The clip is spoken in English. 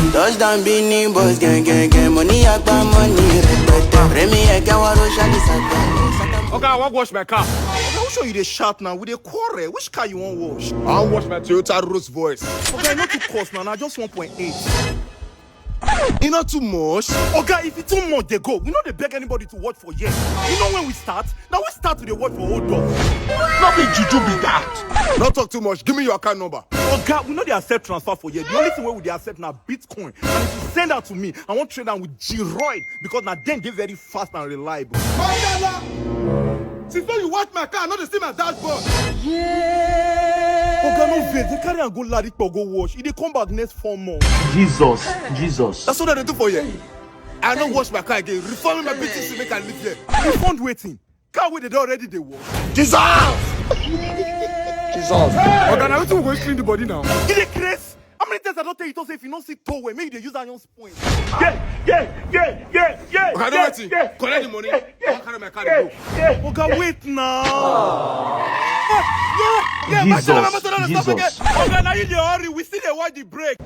Touchdown Bini boys gang money agba money repete. Remy Egawaro shali sata. Okay, I want wash my car. Who show you the shout now? With the quarrel. Which car you want wash? I wash my Toyota Rose voice. Okay, not too cost now. Just 1.8. You not too much. Okay, if it's too much, they go. We know they beg anybody to watch for years. You know when we start? Now we start with the word for old dog. Nothing juju be that. Not talk too much. Give me your account number. Okay, we know they accept transfer for years. The only thing where we they accept now Bitcoin. And if you send that to me, I want to trade down with Giroid because now then they very fast and reliable. Masala! Since when you watch my car, not the same as dashboard. Yeah. Okay, no vex. They carry and go Ladipo go wash. If they come back next 4 months. Jesus. That's what they do for you. I don't wash my car again. Reforming my business to make I live here. Refund waiting. Car where they already they wash. Jesus! Okay, now we go clean the body now. Get it, Chris. How many times I don't tell you to say if you don't see towel, maybe they use iron spoon. Yeah. Okay, I don't wait. Collect the money. I'll carry my car and go. Okay, wait now. Jesus. Okay, now you in the hurry. We still watch the break.